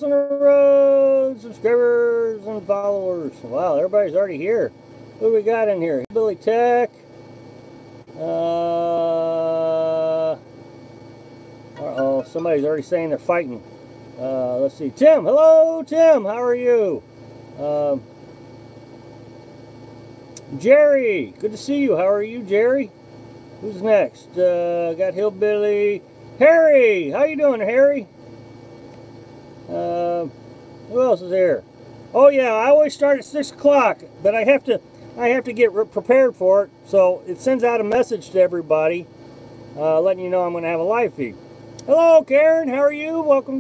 On the road, subscribers and followers. Wow, everybody's already here. What do we got in here? Billy Tech. Uh-oh, somebody's already saying they're fighting. Let's see. Tim, hello, Tim. How are you? Jerry, good to see you. How are you, Jerry? Who's next? Got Hillbilly. Harry, how you doing, Harry? Who else is there? Oh yeah, I always start at 6 o'clock, but I have to get prepared for it. So it sends out a message to everybody, letting you know I'm going to have a live feed. Hello, Karen. How are you? Welcome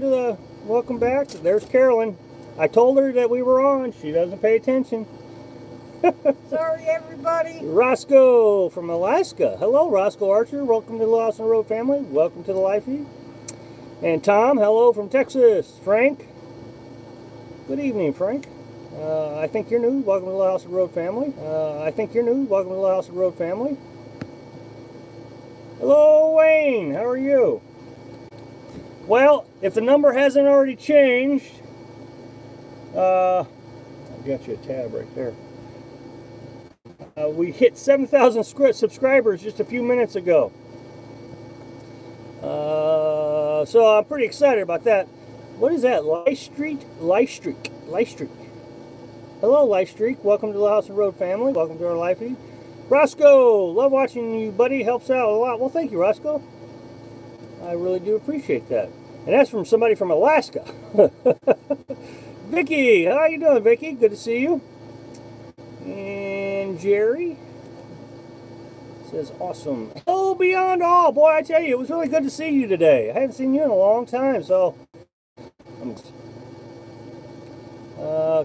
back. There's Carolyn. I told her that we were on. She doesn't pay attention. Sorry, everybody. Roscoe from Alaska. Hello, Roscoe Archer. Welcome to the Lost on the Road family. Welcome to the live feed. And Tom, hello from Texas. Frank, good evening, Frank. I think you're new. Welcome to the House of Road family. I think you're new. Welcome to the House of Road family. Hello, Wayne. How are you? Well, if the number hasn't already changed, I've got you a tab right there. We hit 7,000 subscribers just a few minutes ago. So I'm pretty excited about that. What is that? Livestreak? Hello, Livestreak. Welcome to the House and Road family. Welcome to our live feed. Roscoe, love watching you, buddy. Helps out a lot. Well, thank you, Roscoe. I really do appreciate that. And that's from somebody from Alaska. Vicky, how you doing, Vicky? Good to see you. And Jerry says awesome. Oh, beyond all, boy! I tell you, it was really good to see you today. I haven't seen you in a long time, so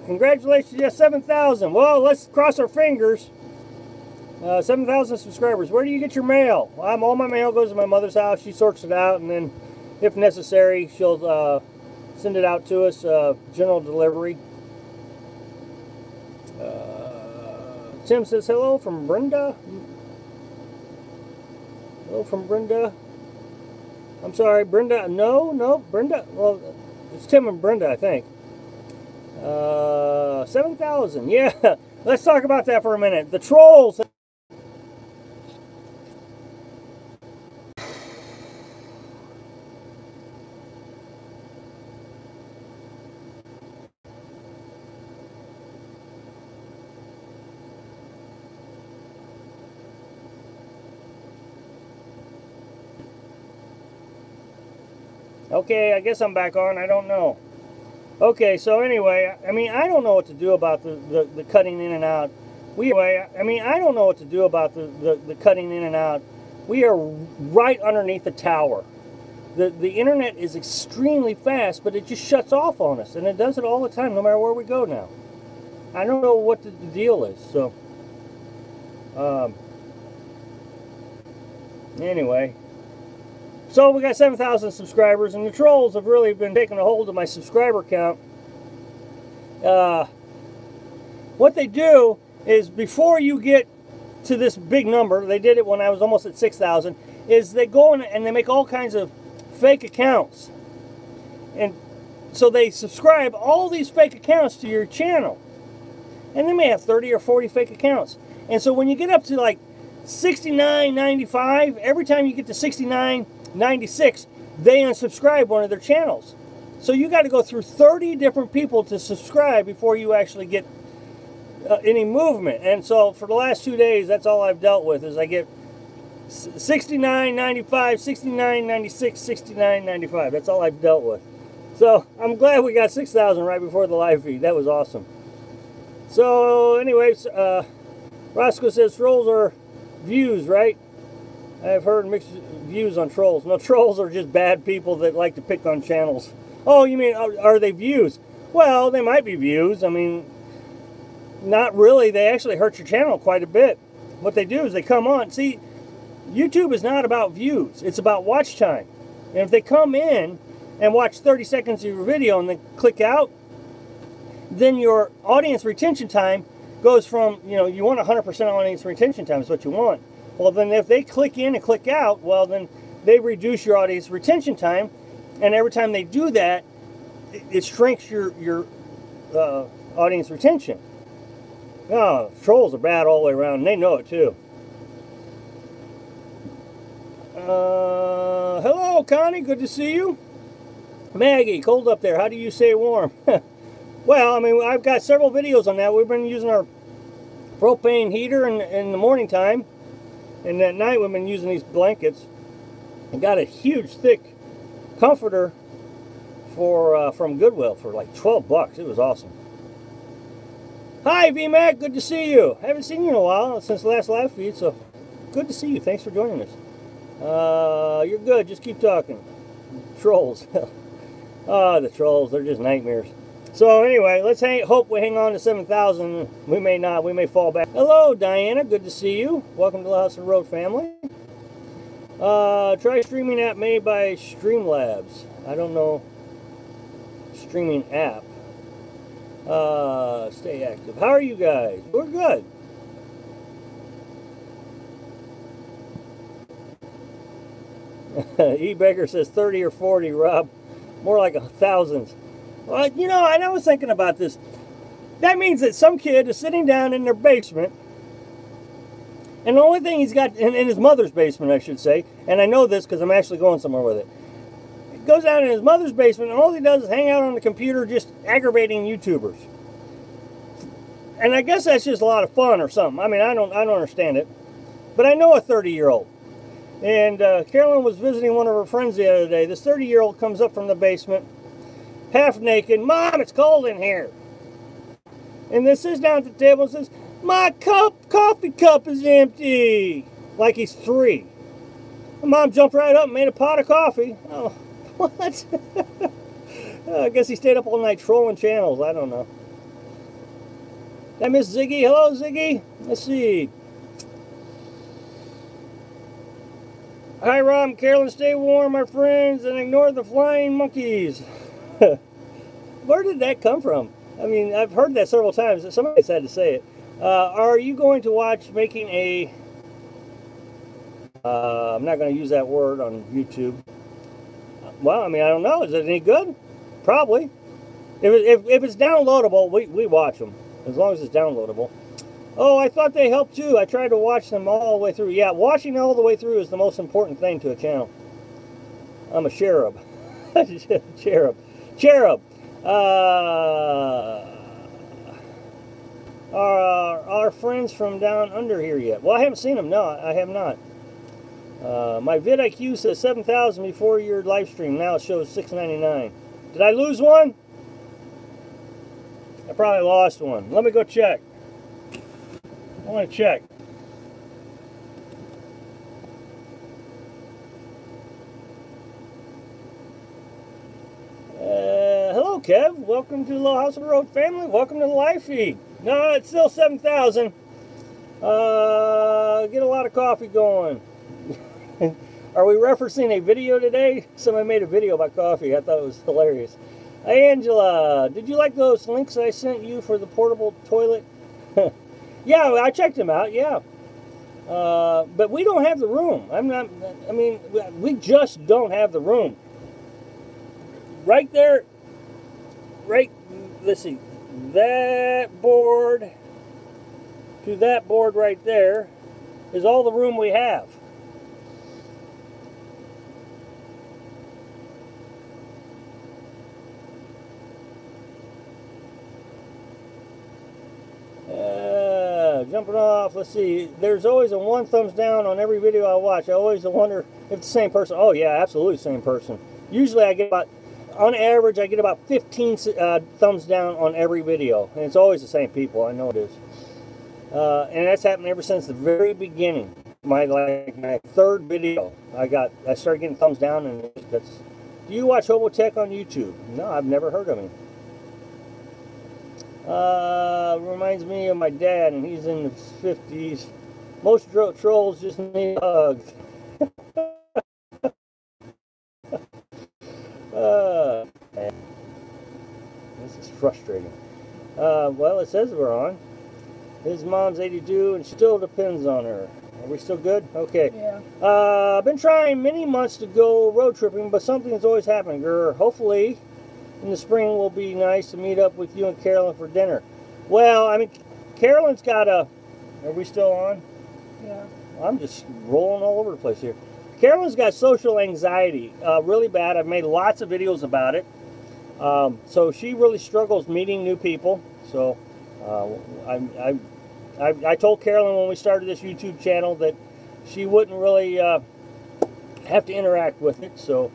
congratulations, yeah, 7,000. Well, let's cross our fingers. 7,000 subscribers. Where do you get your mail? All my mail goes to my mother's house. She sorts it out, and then, if necessary, she'll send it out to us, general delivery. Tim says hello from Brenda. Hello from Brenda. I'm sorry, Brenda. No, Brenda. Well, it's Tim and Brenda, I think. 7,000. Yeah. Let's talk about that for a minute. The trolls. Okay, I guess I'm back on. I don't know. Okay, so anyway, I mean, I don't know what to do about the cutting in and out. I don't know what to do about the cutting in and out. We are right underneath the tower. The internet is extremely fast, but it just shuts off on us, and it does it all the time, no matter where we go now. I don't know what the deal is, so... anyway... So we got 7,000 subscribers, and the trolls have really been taking a hold of my subscriber count. What they do is, before you get to this big number, they did it when I was almost at 6,000, is they go in and they make all kinds of fake accounts. And so they subscribe all these fake accounts to your channel. And they may have 30 or 40 fake accounts. And so when you get up to like 69.95, every time you get to 69.96, they unsubscribe one of their channels. So you got to go through 30 different people to subscribe before you actually get any movement. And so for the last 2 days, that's all I've dealt with, is I get 69.95, 69.96, 69.95. That's all I've dealt with. So I'm glad we got 6,000 right before the live feed. That was awesome. So anyways, Roscoe says trolls are views, right? I've heard mixed views on trolls. No, trolls are just bad people that like to pick on channels. Oh, you mean, are they views? Well, they might be views. I mean, not really. They actually hurt your channel quite a bit. What they do is they come on. See, YouTube is not about views. It's about watch time. And if they come in and watch 30 seconds of your video and then click out, then your audience retention time goes from, you want 100% audience retention time is what you want. Well, then if they click in and click out, well, then they reduce your audience retention time. And every time they do that, it shrinks your audience retention. No, trolls are bad all the way around, and they know it too. Hello, Connie. Good to see you. Maggie, cold up there. How do you stay warm? Well, I mean, I've got several videos on that. We've been using our propane heater in the morning time, and at night we've been using these blankets. I got a huge, thick comforter for from Goodwill for like 12 bucks. It was awesome. Hi, VMAC. Good to see you. Haven't seen you in a while since the last live feed, so good to see you. Thanks for joining us. You're good. Just keep talking. Trolls. Oh, the trolls. They're just nightmares. So anyway, let's hope we hang on to 7,000. We may not. We may fall back. Hello, Diana. Good to see you. Welcome to the House of Road family. Try streaming app made by Streamlabs. I don't know. Streaming app. Stay active. How are you guys? We're good. E-Baker says 30 or 40, Rob. More like thousands. Well, you know, and I was thinking about this. That means that some kid is sitting down in their basement, and the only thing he's got, in his mother's basement, I should say, and I know this because I'm actually going somewhere with it. He goes down in his mother's basement, and all he does is hang out on the computer just aggravating YouTubers. And I guess that's just a lot of fun or something. I mean, I don't understand it. But I know a 30-year-old. And Carolyn was visiting one of her friends the other day. This 30-year-old comes up from the basement, half naked. Mom, it's cold in here. And then sits down at the table and says, my coffee cup is empty. Like he's 3. And Mom jumped right up and made a pot of coffee. Oh, what? I guess he stayed up all night trolling channels. I don't know. That Miss Ziggy. Hello, Ziggy. Let's see. Hi, Rob and Carolyn. Stay warm, my friends, and ignore the flying monkeys. Where did that come from? I mean, I've heard that several times. Somebody's had to say it. Are you going to watch making a... I'm not going to use that word on YouTube. Well, I mean, I don't know. Is it any good? Probably. If it's downloadable, we watch them. As long as it's downloadable. Oh, I thought they helped too. I tried to watch them all the way through. Yeah, watching all the way through is the most important thing to a channel. I'm a cherub. Cherub. Are our friends from down under here yet? Well, I haven't seen them. No, I have not. My vidIQ says 7,000 before your live stream. Now it shows 699. Did I lose one? I probably lost one. Let me go check. I want to check. Hello, Kev. Welcome to the Little House of the Road family. Welcome to the live feed. No, it's still 7,000. Get a lot of coffee going. Are we referencing a video today? Somebody made a video about coffee. I thought it was hilarious. Hey, Angela. Did you like those links I sent you for the portable toilet? Yeah, I checked them out, yeah. But we don't have the room. We just don't have the room. Right there, let's see, that board to that board right there is all the room we have. Jumping off, let's see, there's always a 1 thumbs down on every video I watch. I always wonder if it's the same person. Oh yeah, absolutely the same person. Usually I get about, on average, I get about 15 thumbs down on every video. And it's always the same people, I know it is. And that's happened ever since the very beginning. My 3rd video, I started getting thumbs down, and that's... Do you watch Hobotech on YouTube? No, I've never heard of him. Reminds me of my dad, and he's in his 50s. Most trolls just need hugs. This is frustrating. Well, it says we're on. His mom's 82 and still depends on her. Are we still good? Okay. Yeah. I've been trying many months to go road tripping, but something's always happened, girl. Hopefully, in the spring will be nice to meet up with you and Carolyn for dinner. Well, I mean, Carolyn's got a... Are we still on? Yeah. I'm just rolling all over the place here. Carolyn's got social anxiety, really bad. I've made lots of videos about it. So she really struggles meeting new people. So I told Carolyn when we started this YouTube channel that she wouldn't really have to interact with it. So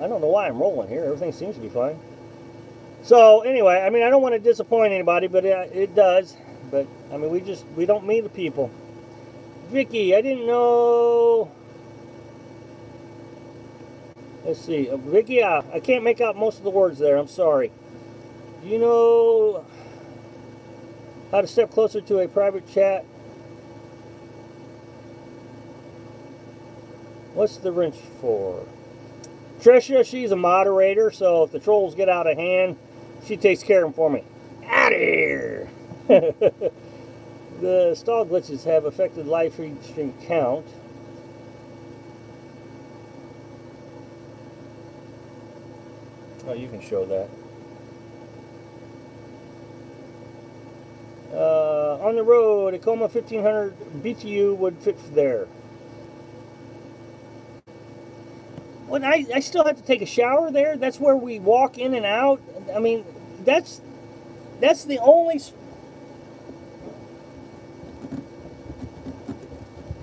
I don't know why I'm rolling here. Everything seems to be fine. So anyway, I mean, I don't want to disappoint anybody, but it does. But I mean, we don't meet the people. Vicky, I didn't know. Let's see, Vicky, I can't make out most of the words there. I'm sorry. Do you know how to step closer to a private chat? What's the wrench for? Trisha, she's a moderator, so if the trolls get out of hand, she takes care of them for me. Out of here! The stall glitches have affected live stream count. Oh, you can show that. On the road, a Tacoma 1500 BTU would fit there. When I still have to take a shower there. That's where we walk in and out. I mean, that's the only.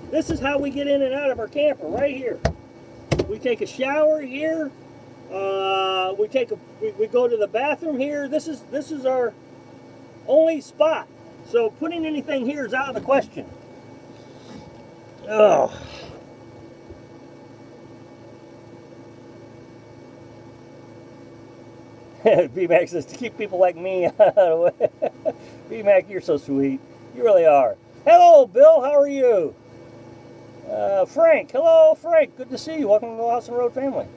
This is how we get in and out of our camper, right here. We take a shower here. We go to the bathroom here. This is our only spot. So putting anything here is out of the question. Ugh. B-Mac says to keep people like me out of the way. B-Mac, you're so sweet. You really are. Hello, Bill. How are you? Frank. Hello, Frank. Good to see you. Welcome to the House and Road family.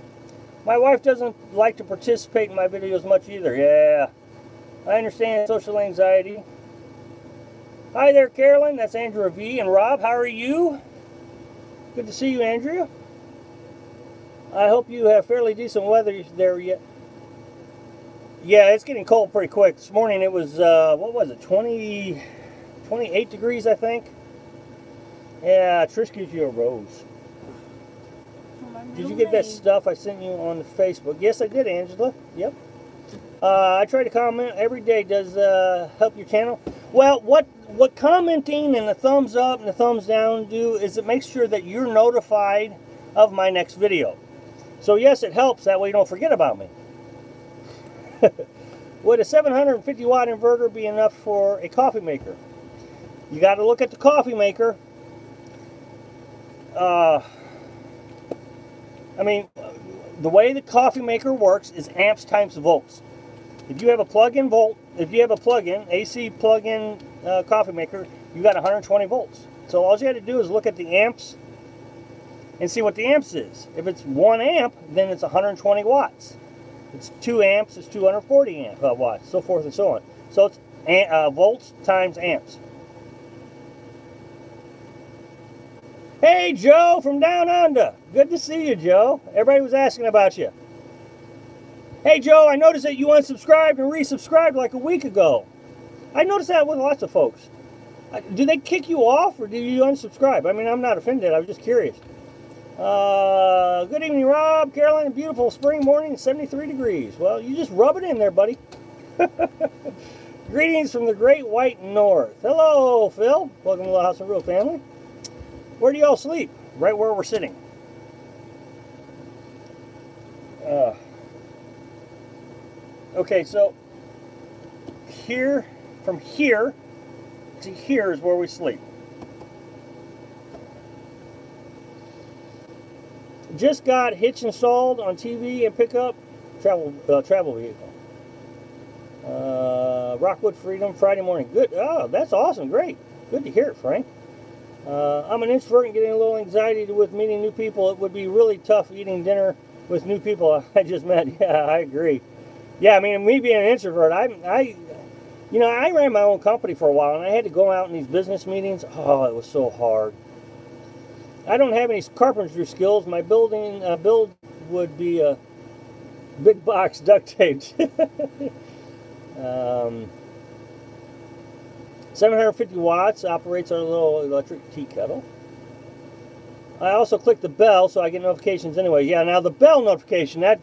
My wife doesn't like to participate in my videos much either. Yeah, I understand social anxiety. Hi there, Carolyn. That's Andrea V. And Rob, how are you? Good to see you, Andrea. I hope you have fairly decent weather there yet. Yeah, it's getting cold pretty quick. This morning it was, what was it, 28 degrees, I think. Yeah, Trish gives you a rose. Did you get that stuff I sent you on Facebook? Yes, I did, Angela. Yep. I try to comment every day. Does help your channel? Well, what commenting and the thumbs up and the thumbs down do is it makes sure that you're notified of my next video. So yes, it helps. That way you don't forget about me. Would a 750 watt inverter be enough for a coffee maker? You got to look at the coffee maker. I mean, the way the coffee maker works is amps times volts. If you have a plug-in AC plug-in coffee maker, you got 120 volts. So all you have to do is look at the amps and see what the amps is. If it's 1 amp, then it's 120 watts. It's 2 amps, it's 240 watts, so forth and so on. So it's volts times amps. Hey, Joe from Down Under. Good to see you, Joe. Everybody was asking about you. Hey, Joe, I noticed that you unsubscribed and resubscribed like a week ago. I noticed that with lots of folks. Do they kick you off or do you unsubscribe? I mean, I'm not offended. I was just curious. Good evening, Rob. Carolyn, beautiful spring morning, 73 degrees. Well, you just rub it in there, buddy. Greetings from the great white north. Hello, Phil. Welcome to the House and Road family. Where do y'all sleep? Right where we're sitting. Okay, so here, from here to here is where we sleep. Just got hitch installed on TV and pickup travel vehicle. Rockwood Freedom Friday morning. Good. Oh, that's awesome. Great. Good to hear it, Frank. I'm an introvert and getting a little anxiety with meeting new people. It would be really tough eating dinner with new people I just met. Yeah, I agree. Yeah, I mean, me being an introvert, I ran my own company for a while, and I had to go out in these business meetings. Oh, it was so hard. I don't have any carpentry skills. My build would be Big box duct taped. 750 watts operates our little electric tea kettle. I also click the bell so I get notifications anyway. Yeah, now the bell notification, that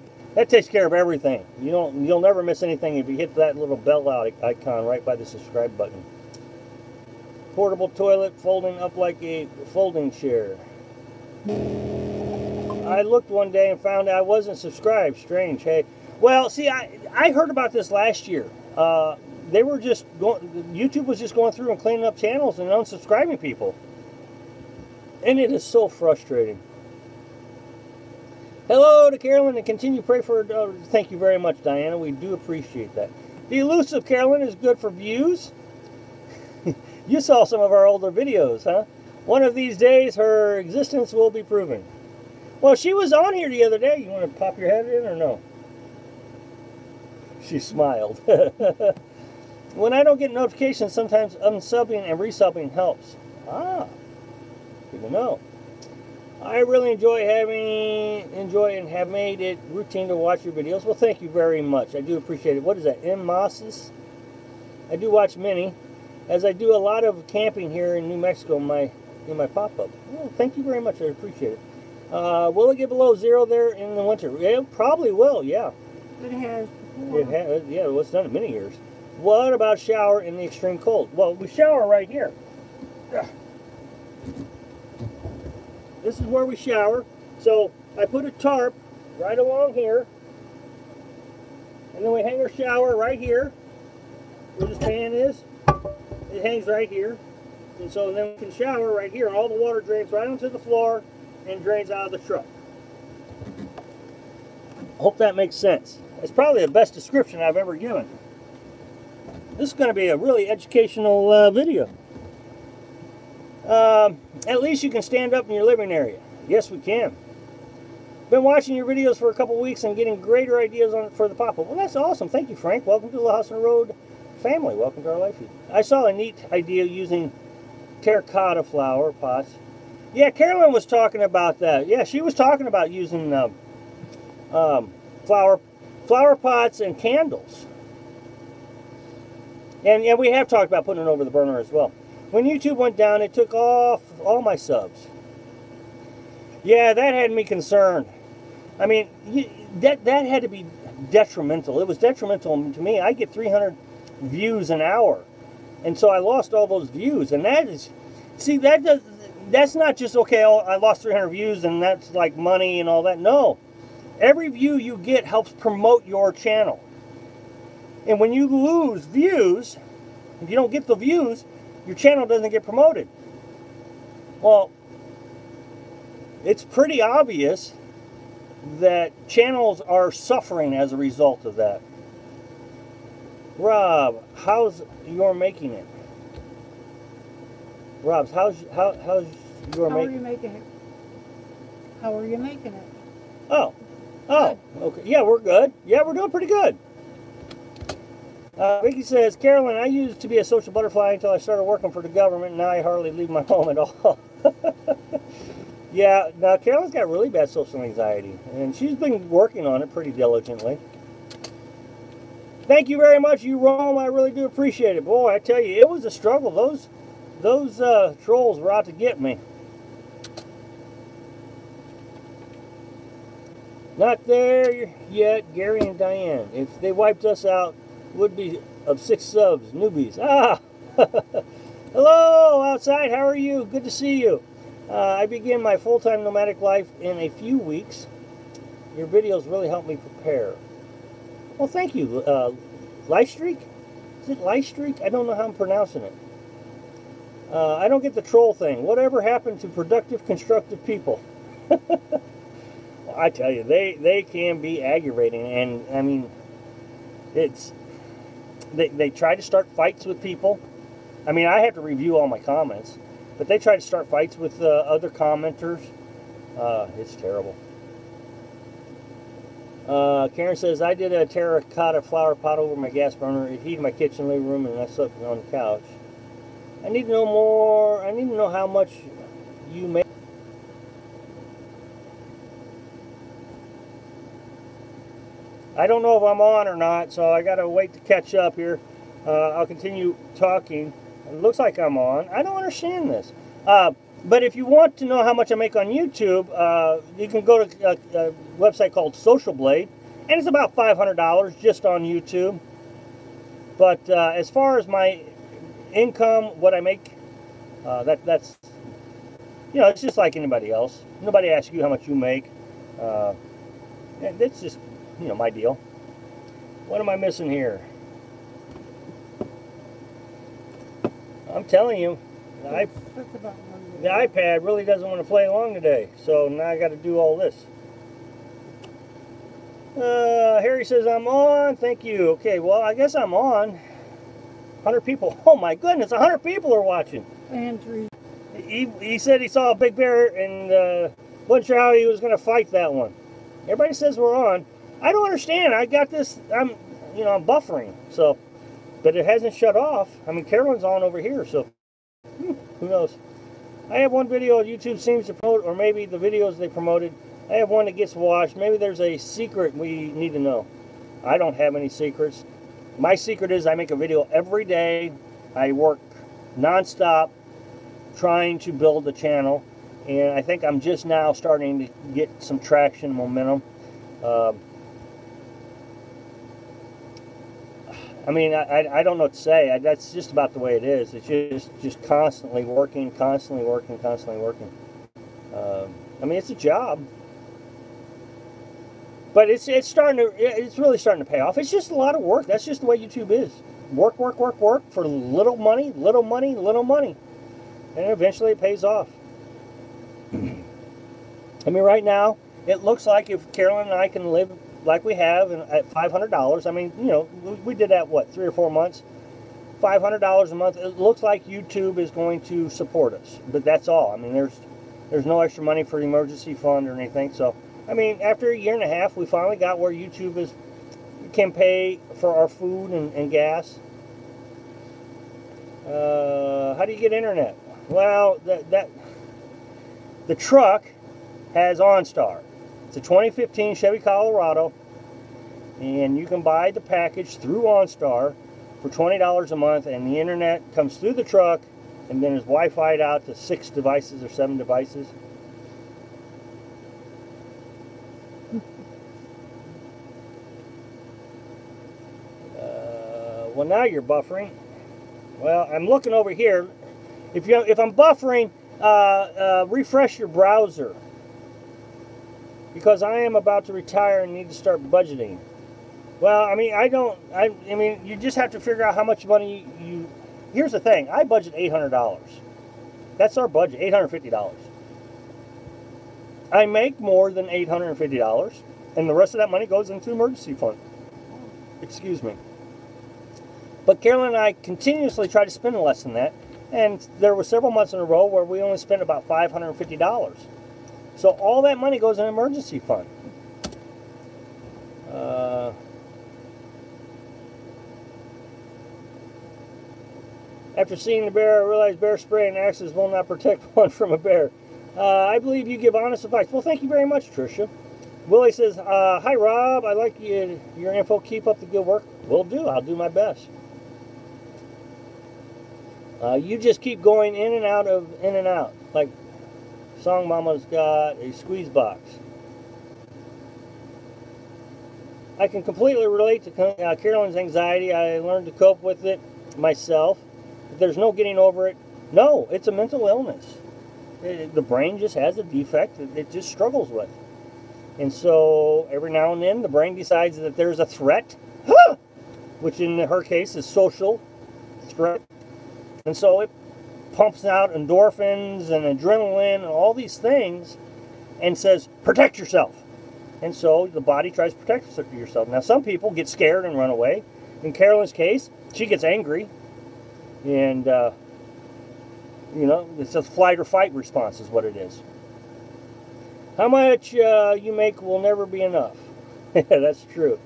takes care of everything. You'll never miss anything if you hit that little bell icon right by the subscribe button. Portable toilet folding up like a folding chair. I looked one day and found I wasn't subscribed. Strange. Hey, well, see, I heard about this last year. They were just YouTube was just going through and cleaning up channels and unsubscribing people. And it is so frustrating. Hello to Carolyn, and continue to pray for her. Thank you very much, Diana. We do appreciate that. The elusive Carolyn is good for views. You saw some of our older videos, huh? One of these days, her existence will be proven. Well, she was on here the other day. You want to pop your head in or no? She smiled. When I don't get notifications, sometimes unsubbing and resubbing helps. Ah, good to know. I really enjoy and have made it routine to watch your videos. Well, thank you very much. I do appreciate it. What is that? M. Mosses? I do watch many, as I do a lot of camping here in New Mexico in my pop-up. Well, thank you very much. I appreciate it. Will it get below zero there in the winter? It probably will, yeah. It has before. It has, yeah, well, it's done in many years. What about shower in the extreme cold? Well, we shower right here. This is where we shower. So I put a tarp right along here. And then we hang our shower right here. Where this fan is. It hangs right here. And so then we can shower right here. And all the water drains right onto the floor and drains out of the truck. Hope that makes sense. It's probably the best description I've ever given. This is going to be a really educational video. At least you can stand up in your living area. Yes, we can. Been watching your videos for a couple weeks and getting greater ideas for the pop-up. Well, that's awesome. Thank you, Frank. Welcome to the House on the Road family. Welcome to our life feed. I saw a neat idea using terracotta flower pots. Yeah, Carolyn was talking about that. Yeah, she was talking about using flower pots and candles. And yeah, we have talked about putting it over the burner as well. When YouTube went down, it took off all my subs. Yeah, that had me concerned. I mean, that had to be detrimental. It was detrimental to me. I get 300 views an hour. And so I lost all those views. And that is, see, that's not just, okay, oh, I lost 300 views and that's like money and all that. No. Every view you get helps promote your channel. And when you lose views, if you don't get the views, your channel doesn't get promoted. Well, it's pretty obvious that channels are suffering as a result of that. Rob, how's your making it? Rob, how's your making it? How are you making it? How are you making it? Oh, okay. Yeah, we're good. Yeah, we're doing pretty good. Vicky says, Carolyn, I used to be a social butterfly until I started working for the government. Now I hardly leave my home at all. Yeah, now Carolyn's got really bad social anxiety, and she's been working on it pretty diligently. Thank you very much, you Rome. I really do appreciate it. Boy, I tell you, it was a struggle. Those trolls were out to get me. Not there yet, Gary and Diane. If they wiped us out, would be of 6 subs, newbies. Ah! Hello, outside. How are you? Good to see you. I begin my full-time nomadic life in a few weeks. Your videos really help me prepare. Well, thank you. Livestreak? Is it Livestreak? I don't know how I'm pronouncing it. I don't get the troll thing. Whatever happened to productive, constructive people? I tell you, they can be aggravating, and I mean, they try to start fights with people. I mean, I have to review all my comments, but they try to start fights with other commenters. It's terrible. Karen says, I did a terracotta flower pot over my gas burner. It heated my kitchen, living room, and I slept on the couch. I need to know more. I need to know how much you make. I don't know if I'm on or not, so I gotta wait to catch up here. I'll continue talking. It looks like I'm on. I don't understand this. But if you want to know how much I make on YouTube, you can go to a website called Social Blade, and it's about $500 just on YouTube. But as far as my income, what I make, that's, you know, it's just like anybody else. Nobody asks you how much you make. And it's just, you know, my deal. What am I missing here? I'm telling you, That's about one the iPad really doesn't want to play along today. So now I got to do all this. Harry says I'm on. Thank you. Okay, well, I guess I'm on. 100 people. Oh my goodness, 100 people are watching. and three. He said he saw a big bear and wasn't sure how he was going to fight that one. Everybody says we're on. I don't understand. I got this. I'm buffering. So, but it hasn't shut off. I mean, Carolyn's on over here. So, who knows? I have one video YouTube seems to promote, or maybe the videos they promoted. I have one that gets watched. Maybe there's a secret we need to know. I don't have any secrets. My secret is I make a video every day. I work nonstop trying to build a channel, and I think I'm just now starting to get some traction, momentum. I mean, I don't know what to say. That's just about the way it is. It's just constantly working, constantly working, constantly working. I mean, it's a job, but it's really starting to pay off. It's just a lot of work. That's just the way YouTube is. Work, work, work, work for little money, little money, little money, and eventually it pays off. I mean, right now it looks like if Carolyn and I can live like we have at $500, I mean, you know, we did that, what, 3 or 4 months? $500 a month. It looks like YouTube is going to support us, but that's all. I mean, there's no extra money for emergency fund or anything. So, I mean, after a year and a half, we finally got where YouTube can pay for our food and gas. How do you get internet? Well, the truck has OnStar. It's a 2015 Chevy Colorado, and you can buy the package through OnStar for $20 a month, and the internet comes through the truck, and then is Wi-Fi'd out to 6 devices or 7 devices. Well, now you're buffering. Well, I'm looking over here. If I'm buffering, refresh your browser, because I am about to retire and need to start budgeting. Well, I mean, I mean, you just have to figure out how much money you. Here's the thing: I budget $800. That's our budget, $850. I make more than $850, and the rest of that money goes into emergency fund. Excuse me. But Carolyn and I continuously try to spend less than that, and there were several months in a row where we only spent about $550. So all that money goes in an emergency fund. After seeing the bear, I realized bear spray and axes will not protect one from a bear. I believe you give honest advice. Well, thank you very much, Tricia. Willie says, hi, Rob. I like your info. Keep up the good work. Will do. I'll do my best. You just keep going in and out. Like Song Mama's got a squeeze box. I can completely relate to Carolyn's anxiety. I learned to cope with it myself. There's no getting over it. No, it's a mental illness. The brain just has a defect that it just struggles with. And so every now and then the brain decides that there's a threat, which in her case is social threat. And so it pumps out endorphins and adrenaline and all these things and says, protect yourself. And so the body tries to protect yourself. Now, some people get scared and run away. In Carolyn's case, she gets angry. And, you know, it's a flight or fight response is what it is. How much you make will never be enough. That's true.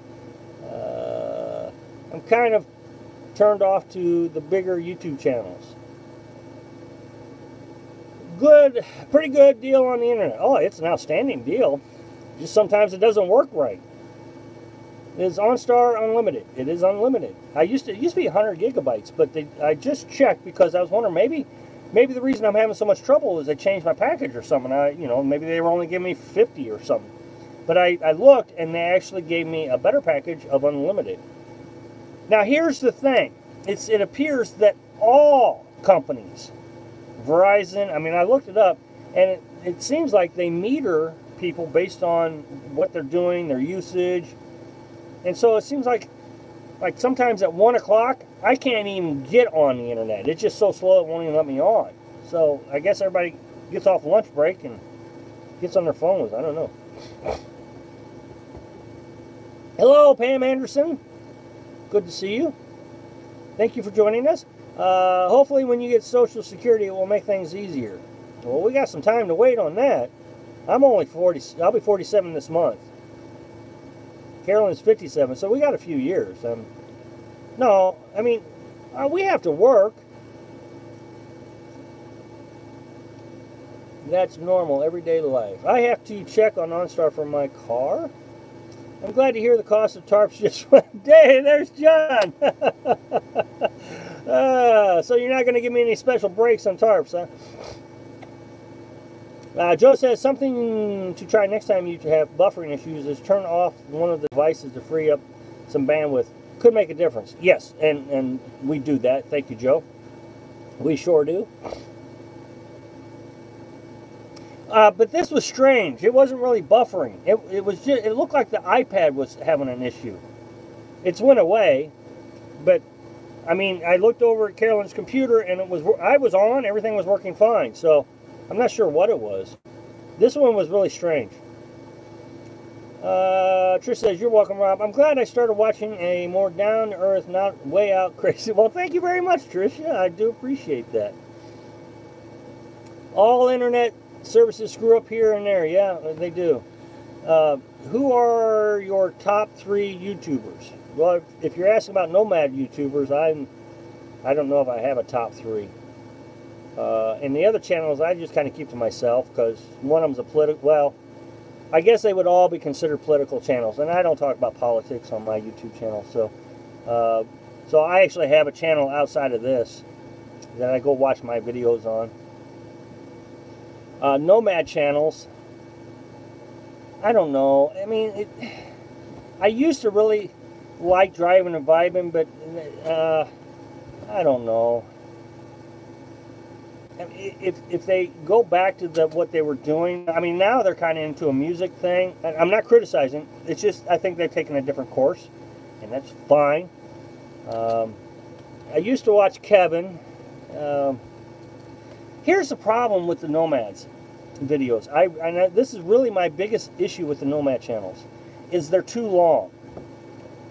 I'm kind of turned off to the bigger YouTube channels. Pretty good deal on the internet. Oh, it's an outstanding deal. Just sometimes it doesn't work right. is OnStar Unlimited. It is unlimited. It used to be 100 gigabytes, but I just checked because I was wondering maybe the reason I'm having so much trouble is they changed my package or something. Maybe they were only giving me 50 or something. But I looked, and they actually gave me a better package of unlimited. Now, here's the thing. It appears that all companies, Verizon, I mean, I looked it up, and it seems like they meter people based on what they're doing, their usage. And so it seems like sometimes at 1 o'clock, I can't even get on the internet. It's just so slow it won't even let me on. So I guess everybody gets off lunch break and gets on their phones. I don't know. Hello, Pam Anderson. Good to see you. Thank you for joining us. Hopefully when you get Social Security, it will make things easier. Well, we got some time to wait on that. I'm only 40. I'll be 47 this month. Carolyn's 57, so we got a few years. No, I mean, we have to work. That's normal, everyday life. I have to check on OnStar for my car. I'm glad to hear the cost of tarps just went. Hey, there's John. So you're not going to give me any special breaks on tarps, huh? Joe says something to try next time you have buffering issues is turn off one of the devices to free up some bandwidth. Could make a difference. Yes, and we do that. Thank you, Joe. We sure do. But this was strange. It wasn't really buffering. It was just. It looked like the iPad was having an issue. It's went away, but I mean, I looked over at Carolyn's computer and I was on. Everything was working fine. So I'm not sure what it was. This one was really strange. Trish says, "You're welcome, Rob. I'm glad I started watching a more down-to-earth, not way out crazy." Well, thank you very much, Trish. Yeah, I do appreciate that. All internet services screw up here and there. Yeah, they do. Who are your top 3 YouTubers? Well, if you're asking about nomad YouTubers, I don't know if I have a top 3. And the other channels, I just kind of keep to myself because one of them's a political. Well, I guess they would all be considered political channels, and I don't talk about politics on my YouTube channel. So I actually have a channel outside of this that I go watch my videos on. Nomad channels, I don't know. I mean, I used to really like driving and vibing, but I don't know. If they go back to what they were doing, I mean, now they're kind of into a music thing. I'm not criticizing. It's just I think they've taken a different course, and that's fine. I used to watch Kevin. Here's the problem with the Nomads videos. This is really my biggest issue with the Nomad channels, is they're too long.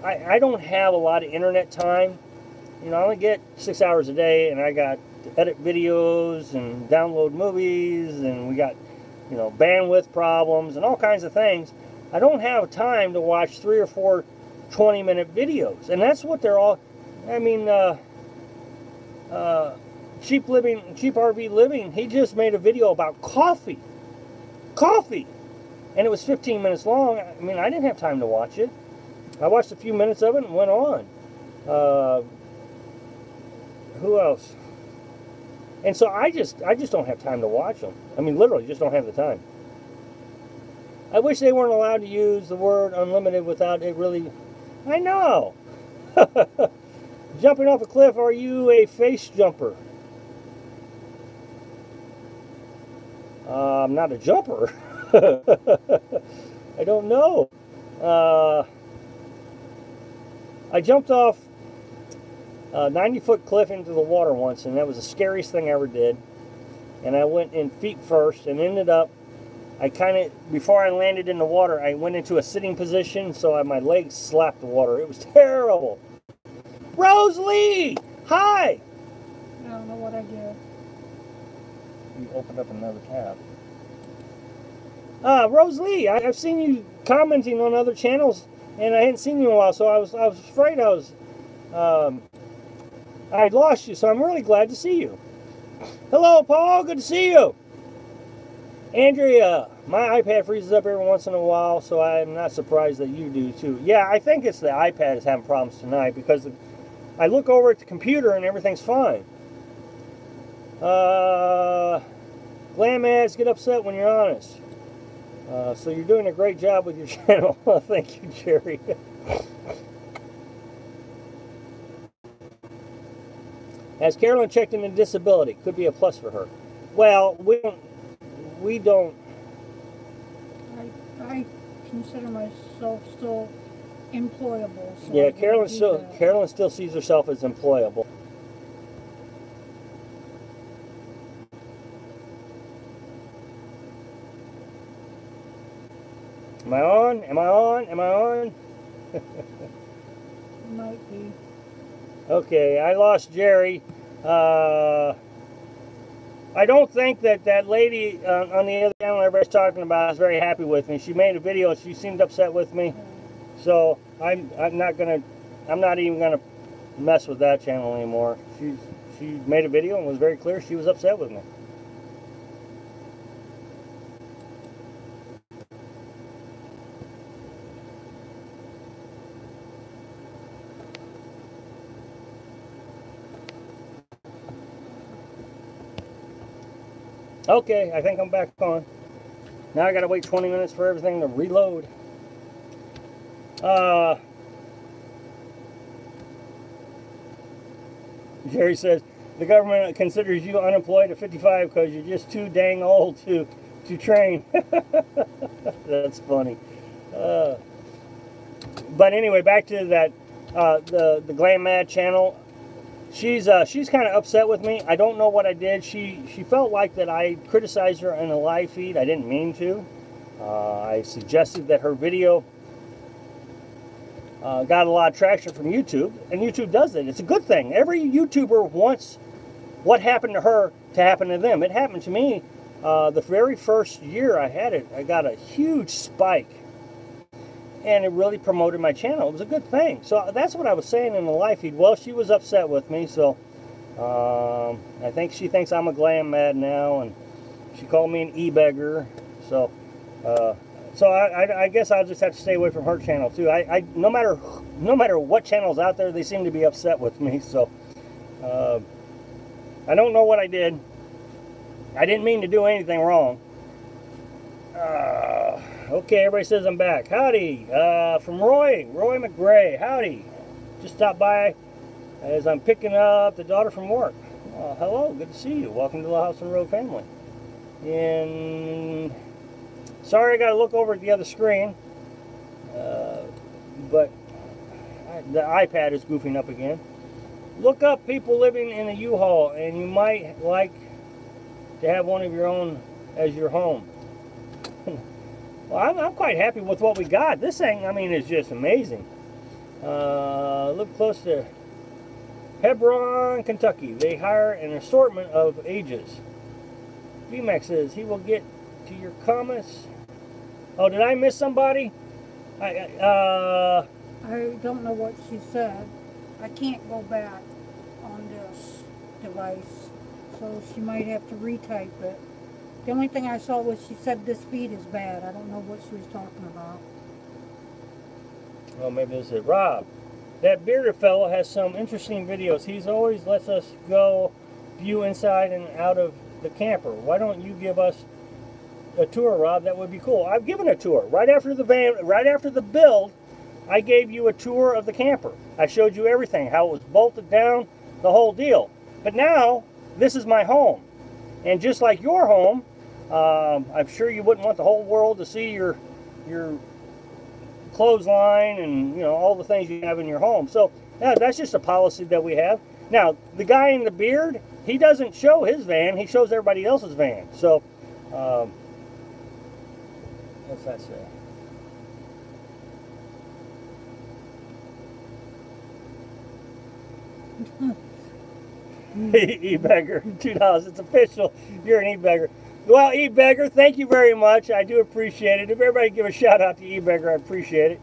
I don't have a lot of internet time. You know, I only get 6 hours a day, and I got to edit videos and download movies, and we got, you know, bandwidth problems and all kinds of things. I don't have time to watch 3 or 4 20-minute videos, and that's what they're all. I mean, Cheap RV Living, he just made a video about coffee, and it was 15 minutes long. I mean, I didn't have time to watch it. I watched a few minutes of it and went on. Who else? And so I just don't have time to watch them. I mean, literally, just don't have the time. I wish they weren't allowed to use the word unlimited without it really. I know. Jumping off a cliff, are you a face jumper? I'm not a jumper. I don't know. I jumped off a 90-foot cliff into the water once, and that was the scariest thing I ever did. And I went in feet first and ended up, before I landed in the water, I went into a sitting position, so my legs slapped the water. It was terrible. Rose Lee! Hi! I don't know what I did. You opened up another tab. Rose Lee, I've seen you commenting on other channels, and I hadn't seen you in a while, so I was afraid I'd lost you, so I'm really glad to see you. Hello, Paul. Good to see you. Andrea, my iPad freezes up every once in a while, so I'm not surprised that you do too. Yeah, I think it's the iPad is having problems tonight because I look over at the computer and everything's fine. Glam ads get upset when you're honest. So you're doing a great job with your channel. Thank you, Jerry. Has Carolyn checked into disability? Could be a plus for her. Well, we don't. I consider myself still employable. So Yeah, Carolyn still sees herself as employable. Am I on? Am I on? Am I on? Might be. Okay, I lost Jerry. I don't think that lady on the other channel everybody's talking about is very happy with me. She made a video and she seemed upset with me. So I'm not even gonna mess with that channel anymore. She made a video and was very clear she was upset with me. Okay, I think I'm back on. Now I gotta wait 20 minutes for everything to reload. Jerry says, the government considers you unemployed at 55 because you're just too dang old to train. That's funny. But anyway, back to that, the Glam Mad channel. She's kind of upset with me. I don't know what I did. She felt like that I criticized her in a live feed. I didn't mean to. I suggested that her video got a lot of traction from YouTube, and YouTube does it. It's a good thing. Every YouTuber wants what happened to her to happen to them. It happened to me the very first year I had it. I got a huge spike, and it really promoted my channel. It was a good thing. So that's what I was saying in the live feed. Well, she was upset with me, so I think she thinks I'm a glam mad now, and she called me an e-beggar. So I guess I'll just have to stay away from her channel too. No matter what channel's out there, they seem to be upset with me. So I don't know what I did. I didn't mean to do anything wrong. Okay, everybody says I'm back. Howdy, from Roy McGray. Howdy. Just stopped by as I'm picking up the daughter from work. Hello, good to see you. Welcome to the House and Road family. And sorry I got to look over at the other screen, but the iPad is goofing up again. Look up people living in a U-Haul, and you might like to have one of your own as your home. Well, I'm quite happy with what we got. This thing, I mean, is just amazing. Live close to Hebron, Kentucky. They hire an assortment of ages. VMAX says he will get to your comments. Oh, did I miss somebody? I don't know what she said. I can't go back on this device, so she might have to retype it. The only thing I saw was she said this feed is bad. I don't know what she was talking about. Well, maybe this is Rob. That bearded fellow has some interesting videos. He's always lets us go view inside and out of the camper. Why don't you give us a tour, Rob? That would be cool. I've given a tour right after the build. I gave you a tour of the camper. I showed you everything, how it was bolted down, the whole deal. But now this is my home, and just like your home, I'm sure you wouldn't want the whole world to see your clothesline and, you know, all the things you have in your home. So yeah, that's just a policy that we have. Now, the guy in the beard, he doesn't show his van, he shows everybody else's van. So what's that say? E-beggar, $2. It's official. You're an e-beggar. Well, e-beggar, thank you very much. I do appreciate it. If everybody give a shout out to e-beggar, I appreciate it.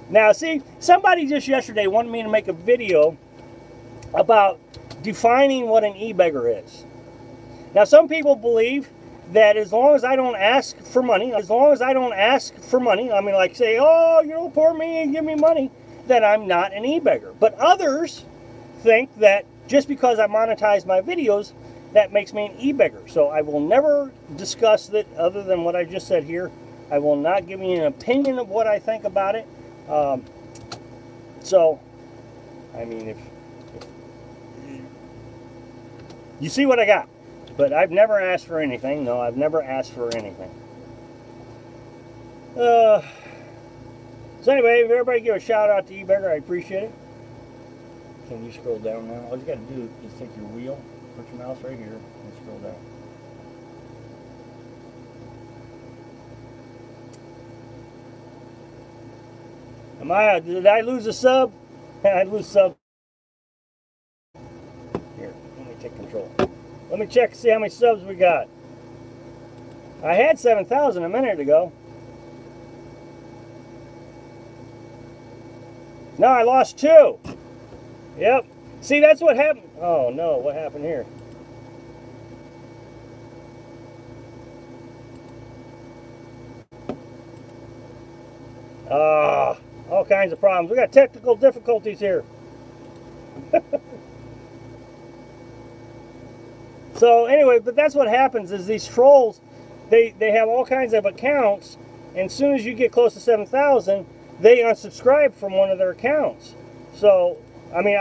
Now, see, somebody just yesterday wanted me to make a video about defining what an e-beggar is. Now, some people believe that as long as I don't ask for money, I mean, like say, oh, you know, poor me and give me money, that I'm not an e-beggar. But others think that just because I monetize my videos, that makes me an e-beggar. So I will never discuss that other than what I just said here. I will not give you an opinion of what I think about it. So, I mean, if you see what I got. But I've never asked for anything. No, I've never asked for anything. So anyway, if everybody give a shout out to e-beggar, I appreciate it. Can you scroll down now? All you got to do is take your wheel, put your mouse right here, and scroll down. Did I lose a sub? I lose sub. Here, let me take control. Let me check and see how many subs we got. I had 7,000 a minute ago. No, I lost 2. Yep. See, that's what happened. Oh no, what happened here? All kinds of problems. We got technical difficulties here. So anyway, but that's what happens is these trolls, they have all kinds of accounts, and as soon as you get close to 7,000, they unsubscribe from one of their accounts. So, I mean,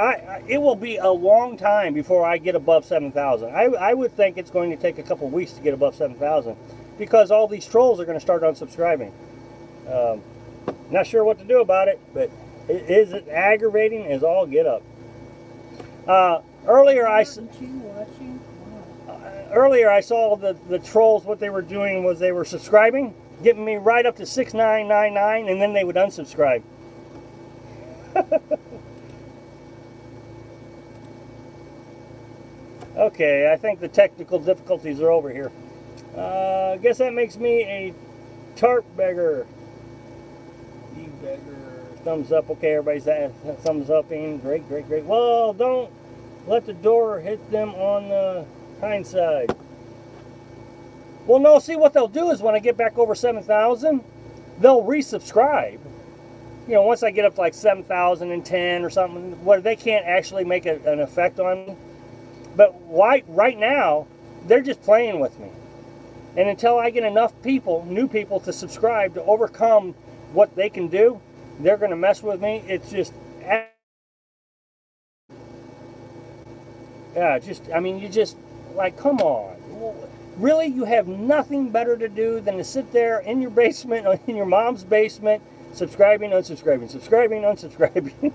it will be a long time before I get above 7,000. I would think it's going to take a couple weeks to get above 7,000 because all these trolls are going to start unsubscribing. Not sure what to do about it, but it is aggravating as all get up. Earlier I saw the trolls, what they were doing was they were subscribing, getting me right up to 6,999, and then they would unsubscribe. Okay, I think the technical difficulties are over here. I guess that makes me a tarp beggar. E-beggar. Thumbs up. Okay, everybody's thumbs upping. Great, great, great. Well, don't let the door hit them on the hindsight. Well, no, see what they'll do is when I get back over 7,000, they'll resubscribe. You know, once I get up to like 7,010 or something, where they can't actually make an effect on me. But right now, they're just playing with me. And until I get enough people, new people, to subscribe to overcome what they can do, they're going to mess with me. It's just... Yeah, I mean, you just, like, come on. Really, you have nothing better to do than to sit there in your basement, or in your mom's basement, subscribing, unsubscribing, subscribing, unsubscribing.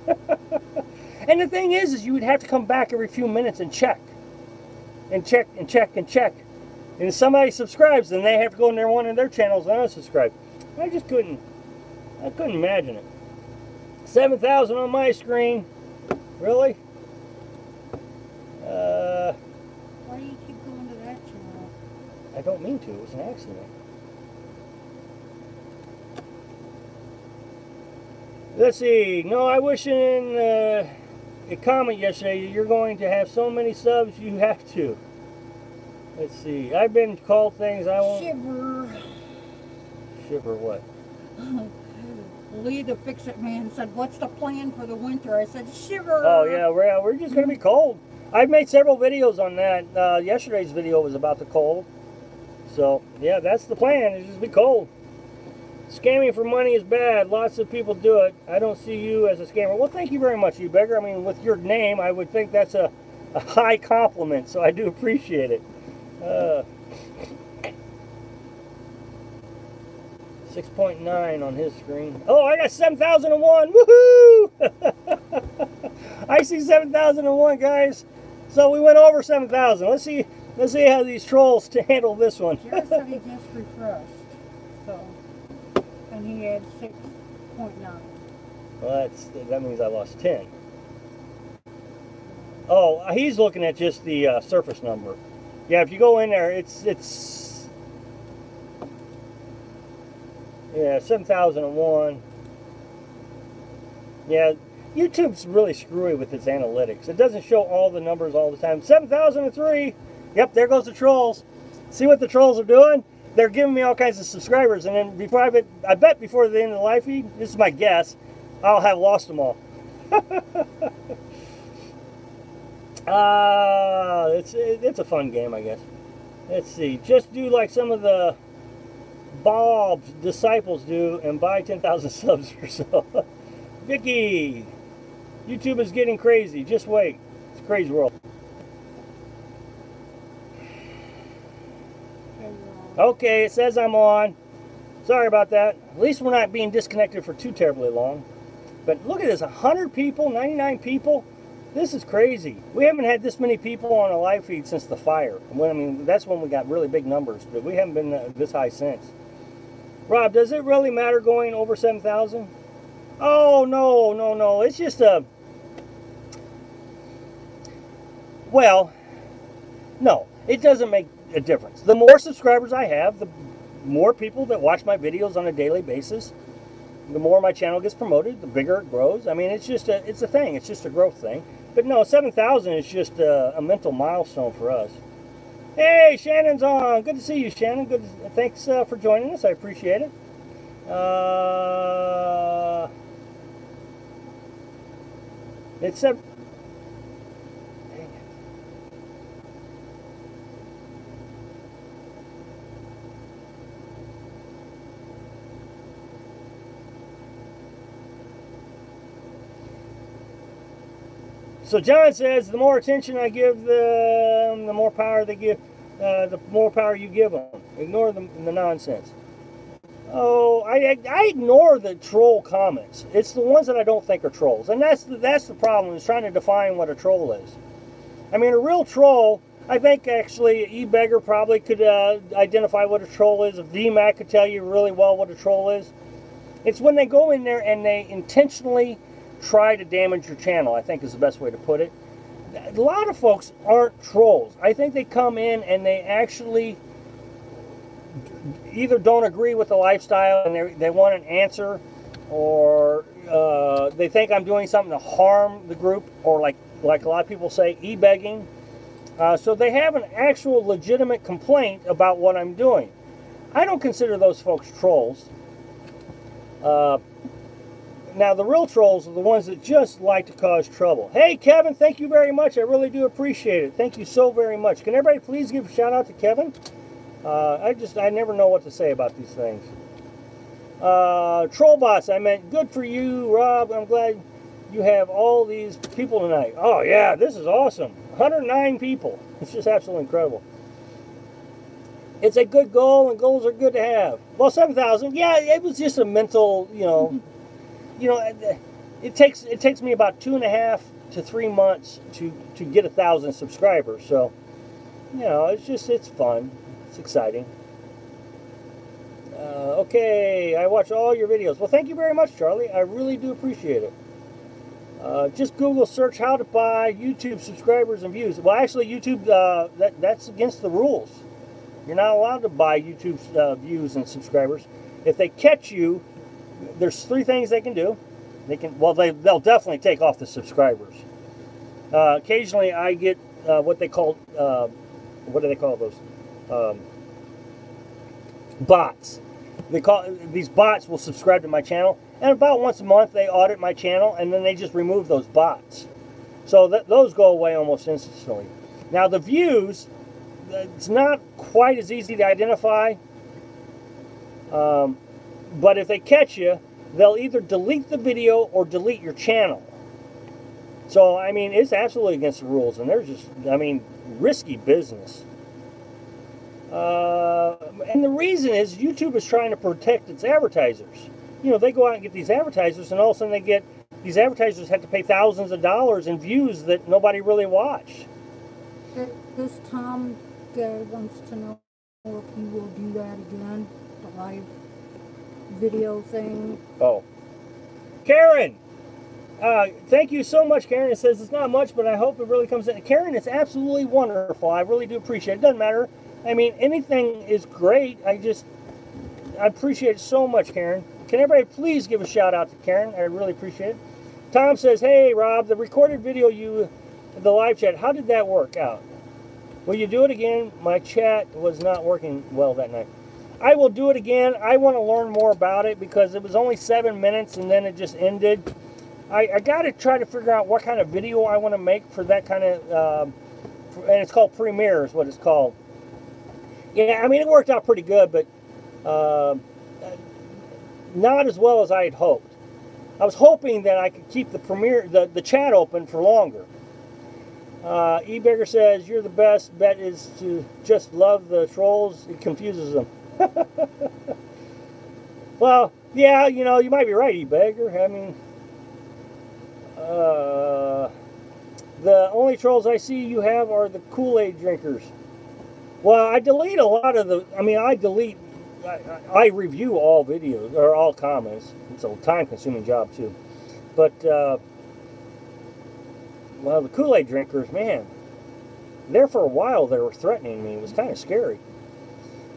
And the thing is you would have to come back every few minutes and check. And check, and check, and check. And if somebody subscribes, then they have to go in there one of their channels and unsubscribe. I couldn't imagine it. 7,000 on my screen. Really? Why do you keep going to that channel? I don't mean to. It was an accident. Let's see. No, I wish in a comment yesterday, you're going to have so many subs you have to. Let's see. I've been called things I won't... Shiver. Shiver what? Lee, the fix-it man, said, what's the plan for the winter? I said, shiver. Oh, yeah, we're just going to be cold. I've made several videos on that. Yesterday's video was about the cold. So, yeah, that's the plan. It's just be cold. Scamming for money is bad. Lots of people do it. I don't see you as a scammer. Well, thank you very much, you-beggar. I mean, with your name, I would think that's a high compliment, so I do appreciate it. 6.9 on his screen. Oh, I got 7,001. Woohoo! I see 7,001, guys. So we went over 7,000. Let's see how these trolls handle this one. Jared said he just refreshed. So, and he had 6.9. Well, that means I lost 10. Oh, he's looking at just the surface number. Yeah, if you go in there, it's yeah, 7,001. Yeah, YouTube's really screwy with its analytics. It doesn't show all the numbers all the time. 7,003. Yep, there goes the trolls. See what the trolls are doing? They're giving me all kinds of subscribers, and then before I bet before the end of the live feed, this is my guess, I'll have lost them all. It's a fun game, I guess. Let's see. Just do like some of the Bob's disciples do and buy 10,000 subs or so. Vicky, YouTube is getting crazy. Just wait. It's a crazy world. Okay, it says I'm on. Sorry about that. At least we're not being disconnected for too terribly long. But look at this, 100 people, 99 people. This is crazy. We haven't had this many people on a live feed since the fire. I mean, that's when we got really big numbers, but we haven't been this high since. Rob, does it really matter going over 7,000? Oh, no. It's just a... Well, no, it doesn't make a difference. The more subscribers I have, the more people that watch my videos on a daily basis, the more my channel gets promoted, the bigger it grows. I mean, it's a thing. It's just a growth thing. But no, 7,000 is just a mental milestone for us. Hey, Shannon's on. Good to see you, Shannon. Thanks for joining us. I appreciate it. It's a... Dang it. So John says, the more attention I give them, the more power they give, the more power you give them. Ignore the nonsense. Oh, I ignore the troll comments. It's the ones that I don't think are trolls. And that's the problem, is trying to define what a troll is. I mean, a real troll, I think actually eBeggar probably could identify what a troll is. If VMAC could tell you really well what a troll is. It's when they go in there and they intentionally try to damage your channel, I think is the best way to put it. A lot of folks aren't trolls. I think they come in and they actually either don't agree with the lifestyle and they want an answer, or they think I'm doing something to harm the group, or like a lot of people say, e-begging. So they have an actual legitimate complaint about what I'm doing. I don't consider those folks trolls. Now, the real trolls are the ones that just like to cause trouble. Hey, Kevin, thank you very much. I really do appreciate it. Thank you so very much. Can everybody please give a shout out to Kevin? I never know what to say about these things. Trollbots, I meant, good for you, Rob. I'm glad you have all these people tonight. Oh, yeah, this is awesome. 109 people. It's just absolutely incredible. It's a good goal, and goals are good to have. Well, 7,000, yeah, it was just a mental, it takes me about 2.5 to 3 months to get 1,000 subscribers. So, it's fun. It's exciting. Okay, I watch all your videos. Well, thank you very much, Charlie. I really do appreciate it. Just Google search how to buy YouTube subscribers and views. Well, actually, YouTube, that's against the rules. You're not allowed to buy YouTube views and subscribers. If they catch you, there's 3 things they can do. They'll definitely take off the subscribers. Occasionally, I get what they call, what do they call those? Bots. These bots will subscribe to my channel, and about once a month they audit my channel, and then they just remove those bots. So those go away almost instantly. Now the views, it's not quite as easy to identify, but if they catch you, they'll either delete the video or delete your channel. So, I mean, it's absolutely against the rules, and they're just, risky business. And the reason is YouTube is trying to protect its advertisers. They go out and get these advertisers, and all of a sudden these advertisers have to pay thousands of dollars in views that nobody really watched. This Tom guy wants to know if you will do that again, the live video thing. Oh. Karen! Thank you so much, Karen. It says it's not much, but I hope it really comes in. Karen, it's absolutely wonderful. I really do appreciate it. It doesn't matter. I mean, anything is great. I appreciate it so much, Karen. Can everybody please give a shout out to Karen? I really appreciate it. Tom says, hey, Rob, the recorded video the live chat, how did that work out? Will you do it again? My chat was not working well that night. I will do it again. I want to learn more about it because it was only 7 minutes and then it just ended. I got to try to figure out what kind of video I want to make for that kind of, and it's called Premiere is what it's called. Yeah, I mean, it worked out pretty good, but not as well as I had hoped. I was hoping that I could keep the Premiere, the chat open for longer. E-Bigger says, you're the best. Bet is to just love the trolls. It confuses them. Well, yeah, you know, you might be right, E-Bigger. I mean, the only trolls I see you have are the Kool-Aid drinkers. Well, I delete a lot of the, I mean, I review all videos, or all comments. It's a time-consuming job, too. But, well, the Kool-Aid drinkers, man, there for a while they were threatening me. It was kind of scary.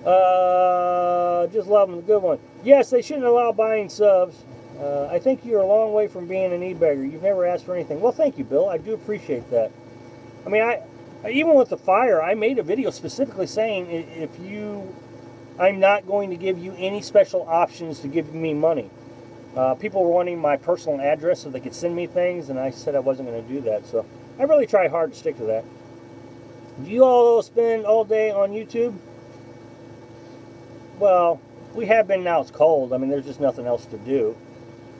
Just love them, a good one. Yes, they shouldn't allow buying subs. I think you're a long way from being an e-beggar. You've never asked for anything. Well, thank you, Bill. I do appreciate that. I mean, even with the fire, I made a video specifically saying I'm not going to give you any special options to give me money. People were wanting my personal address so they could send me things, and I said I wasn't going to do that. So I really try hard to stick to that. Do you all spend all day on YouTube? Well, we have been now. It's cold. I mean, there's just nothing else to do.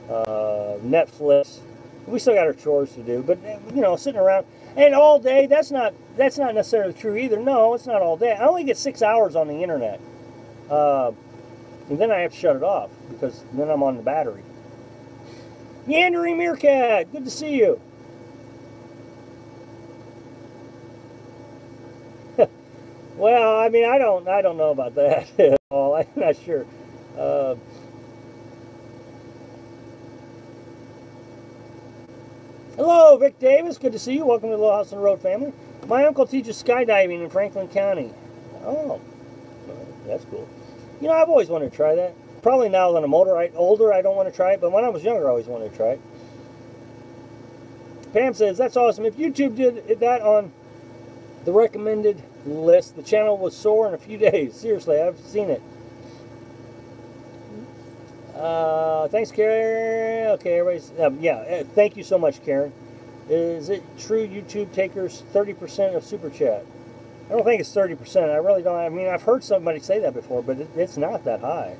Netflix. We still got our chores to do, but you know, sitting around and all day. That's not necessarily true either. No, it's not all day. I only get 6 hours on the internet, and then I have to shut it off because then I'm on the battery. Meandering Meerkat, good to see you. Well, I mean, I don't know about that at all. I'm not sure. Hello, Vic Davis. Good to see you. Welcome to the Little House on the Road family. My uncle teaches skydiving in Franklin County. Oh, that's cool. You know, I've always wanted to try that. Probably now that I'm older, I don't want to try it. But when I was younger, I always wanted to try it. Pam says, that's awesome. If YouTube did that on the recommended list, the channel would soar in a few days. Seriously, I've seen it. Thanks, Karen. Okay, everybody's, yeah, thank you so much, Karen. Is it true YouTube takers 30% of Super Chat? I don't think it's 30%. I really don't. I mean, I've heard somebody say that before, but it's not that high.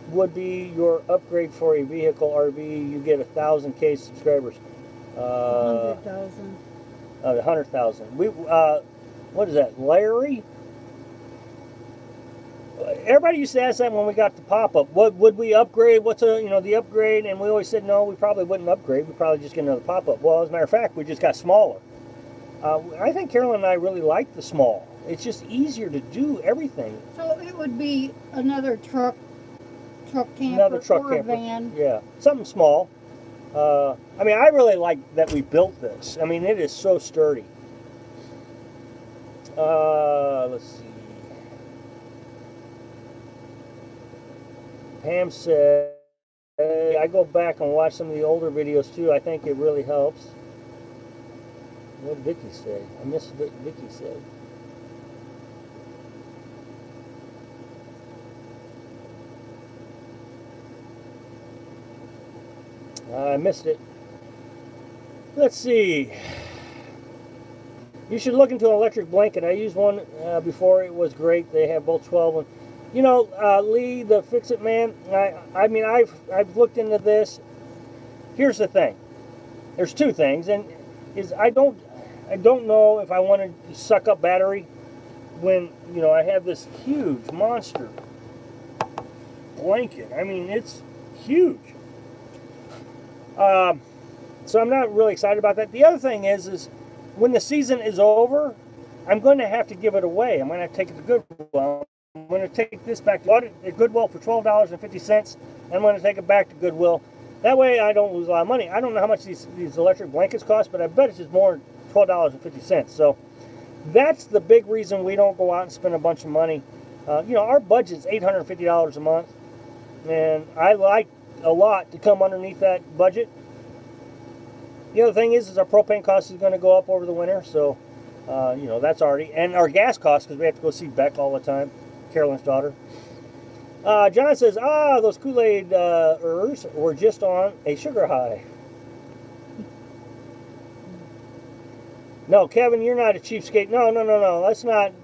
Would be your upgrade for a vehicle RV. You get 1,000K subscribers. 100,000. 100,000. What is that, Larry? Everybody used to ask that when we got the pop-up. What would we upgrade? What's the upgrade? And we always said no. We probably wouldn't upgrade. We'd probably just get another pop-up. Well, as a matter of fact, we just got smaller. I think Carolyn and I really like the small. It's just easier to do everything. So it would be another truck camper, another truck or camper. A van. Yeah, something small. I mean, I really like that we built this. I mean, it is so sturdy. Let's see. Pam said, I go back and watch some of the older videos too. I think it really helps. What did Vicky say? I missed what Vicky said. I missed it. Let's see. You should look into an electric blanket. I used one before. It was great. They have both 12 and you know, Lee, the Fix-It Man, I mean, I've looked into this. Here's the thing. There's two things, and I don't know if I want to suck up battery when, you know, I have this huge monster blanket. I mean, it's huge. So I'm not really excited about that. The other thing is when the season is over, I'm going to have to give it away. I'm going to have to take it to Goodwill. I'm going to take this back to Goodwill for $12.50. I'm going to take it back to Goodwill. That way I don't lose a lot of money. I don't know how much these electric blankets cost, but I bet it's just more than $12.50. So that's the big reason we don't go out and spend a bunch of money. You know, our budget's $850 a month, and I like a lot to come underneath that budget. The other thing is our propane cost is going to go up over the winter, so you know, that's already, and our gas costs, because we have to go see Beck all the time, Carolyn's daughter. John says, those Kool-Aid-ers were just on a sugar high. No, Kevin, you're not a cheapskate. No.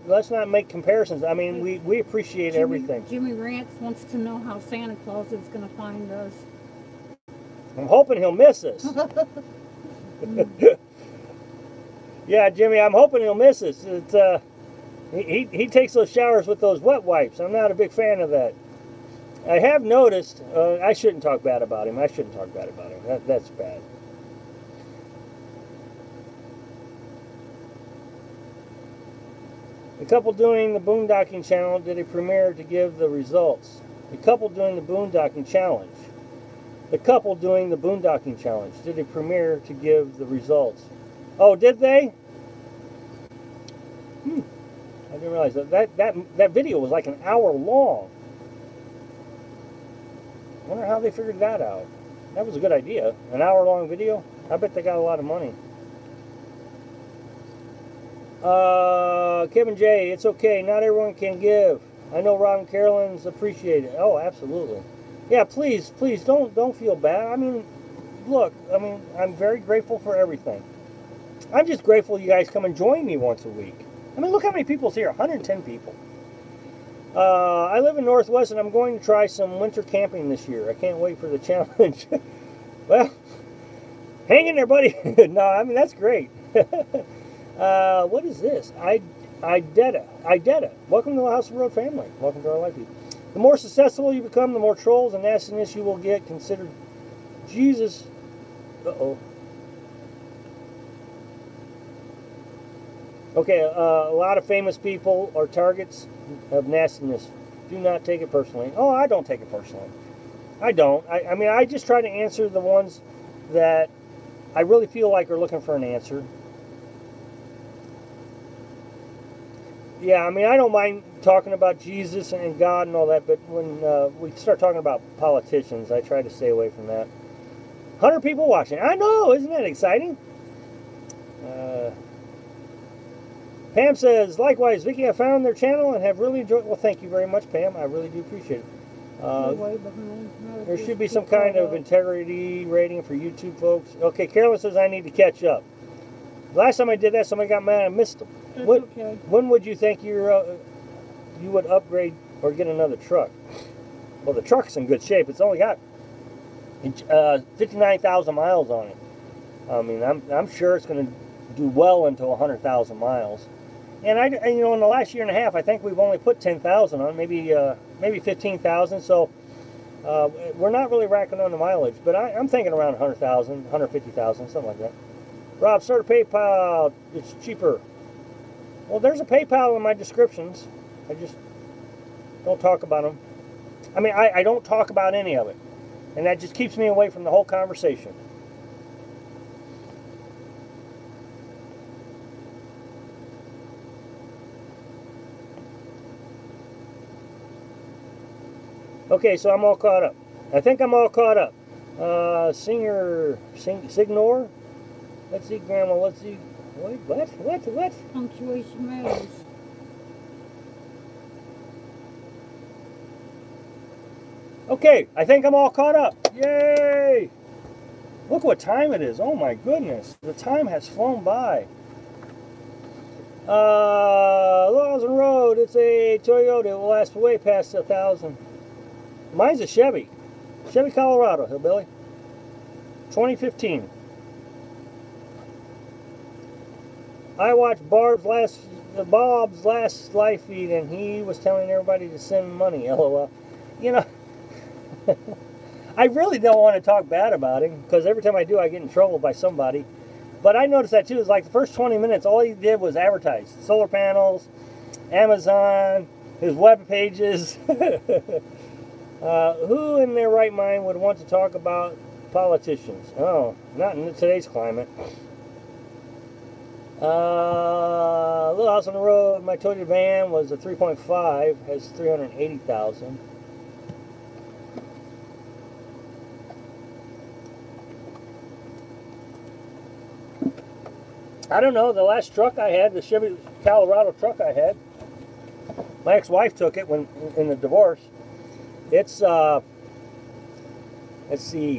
Let's not make comparisons. I mean, we appreciate everything. Jimmy Rance wants to know how Santa Claus is going to find us. I'm hoping he'll miss us. Yeah, Jimmy, I'm hoping he'll miss us. It's, he takes those showers with those wet wipes. I'm not a big fan of that. I have noticed, I shouldn't talk bad about him. That's bad. The couple doing the boondocking channel did a premiere to give the results. The couple doing the boondocking challenge. The couple doing the boondocking challenge did a premiere to give the results. Oh, did they? I didn't realize that video was like an hour long. I wonder how they figured that out. That was a good idea. An hour-long video. I bet they got a lot of money. Kevin J, it's okay. Not everyone can give. I know Rob and Carolyn's appreciate it. Oh, absolutely. Yeah, please don't feel bad. I mean, look, I mean, I'm very grateful for everything. I'm just grateful you guys come and join me once a week. I mean, look how many people's here. 110 people. I live in Northwest, and I'm going to try some winter camping this year. I can't wait for the challenge. Well, hang in there, buddy. No, I mean, that's great. What is this? Idetta. Welcome to the House of Road family. Welcome to our life. The more successful you become, the more trolls and nastiness you will get. Consider Jesus. Uh-oh. Okay, a lot of famous people are targets of nastiness. Do not take it personally. Oh, I don't take it personally. I don't. I mean, I just try to answer the ones that I really feel like are looking for an answer. Yeah, I mean, I don't mind talking about Jesus and God and all that, but when we start talking about politicians, I try to stay away from that. 100 people watching. I know, isn't that exciting? Pam says, likewise, Vicky, I found their channel and have really enjoyed. Well, thank you very much, Pam. I really do appreciate it. There should be some kind of integrity rating for YouTube folks. Okay, Carolyn says I need to catch up. Last time I did that, somebody got mad I missed them. Okay. When would you think you would upgrade or get another truck? Well, the truck's in good shape. It's only got 59,000 miles on it. I mean, I'm sure it's going to do well into 100,000 miles. And you know, in the last year and a half, I think we've only put 10,000 on, maybe 15,000. So we're not really racking on the mileage. But I'm thinking around 100,000, 150,000, something like that. Rob, start a PayPal. It's cheaper. Well, there's a PayPal in my descriptions. I just don't talk about them. I mean, I don't talk about any of it. And that just keeps me away from the whole conversation. Okay, so I'm all caught up. I think I'm all caught up. Signor? Let's see, Grandma, let's see. Wait, what? Punctuation matters. Okay, I think I'm all caught up. Yay! Look what time it is. Oh my goodness. The time has flown by. Lawson Road, it's a Toyota. It will last way past 1,000. Mine's a Chevy. Chevy Colorado, hillbilly. 2015. I watched Bob's last live feed, and he was telling everybody to send money. LOL. You know, I really don't want to talk bad about him, because every time I do, I get in trouble by somebody. But I noticed that too. It's like the first 20 minutes, all he did was advertise solar panels, Amazon, his web pages. Who in their right mind would want to talk about politicians? Oh, not in today's climate. Little House on the Road, my Toyota van was a 3.5, has 380,000. I don't know, the last truck I had, the Chevy Colorado truck I had, my ex-wife took it when in the divorce. It's let's see,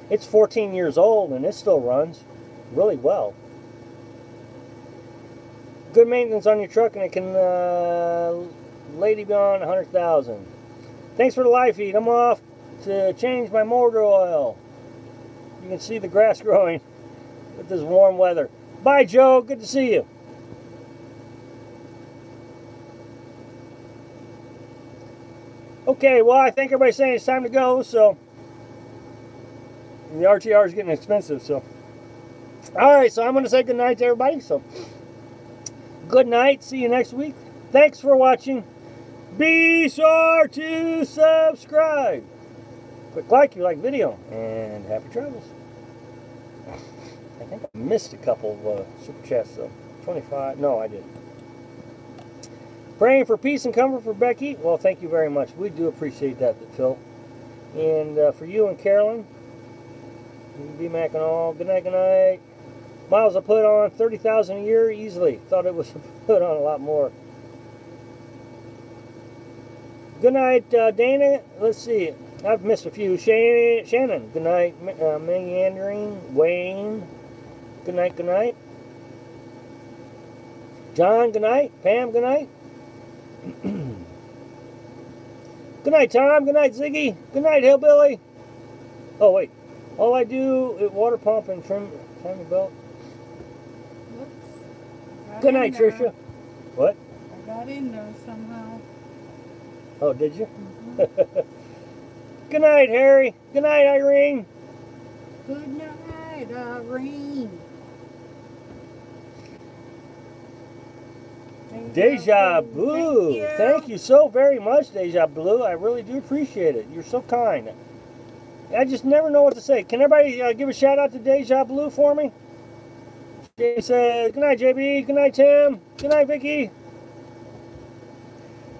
it's 14 years old and it still runs really well. Good maintenance on your truck and it can lady beyond 100,000. Thanks for the live feed. I'm off to change my motor oil. You can see the grass growing with this warm weather. Bye, Joe. Good to see you. Okay, well, I think everybody's saying it's time to go, so the RTR is getting expensive, so. All right, so I'm going to say good night to everybody, so good night. See you next week. Thanks for watching. Be sure to subscribe. Click like if you like the video, and happy travels. I think I missed a couple of super chats, though. 25. No, I didn't. Praying for peace and comfort for Becky. Well, thank you very much. We do appreciate that, Phil. And for you and Carolyn, B-Mac and all. Good night, good night. Miles I put on 30,000 a year easily. Thought it was put on a lot more. Good night, Dana. Let's see. I've missed a few. Shannon. Good night. Meandering. Wayne. Good night, good night. John, good night. Pam, good night. Good night, Tom. Good night, Ziggy. Good night, Hillbilly. Oh, wait. All I do is water pump and trim your belt. Good night, Tricia. What? I got in there somehow. Oh, did you? Mm-hmm. Good night, Harry. Good night, Irene. Good night, Irene. Deja Blue. Thank you so very much, Deja Blue. I really do appreciate it. You're so kind. I just never know what to say. Can everybody give a shout out to Deja Blue for me? She says, good night, JB. Good night, Tim. Good night, Vicky.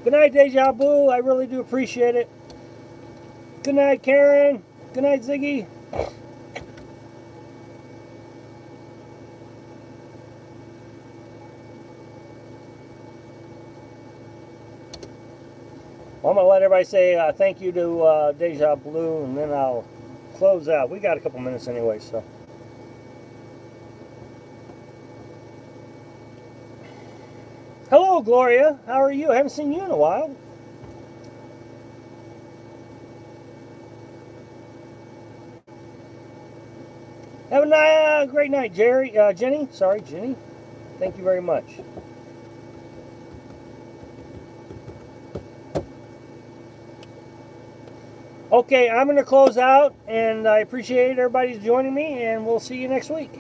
Good night, Deja Blue. I really do appreciate it. Good night, Karen. Good night, Ziggy. Well, I'm going to let everybody say thank you to Deja Blue, and then I'll close out. We got a couple minutes anyway, so. Hello, Gloria. How are you? I haven't seen you in a while. Have a great night, Jenny. Sorry, Jenny. Thank you very much. Okay, I'm going to close out, and I appreciate everybody joining me, and we'll see you next week.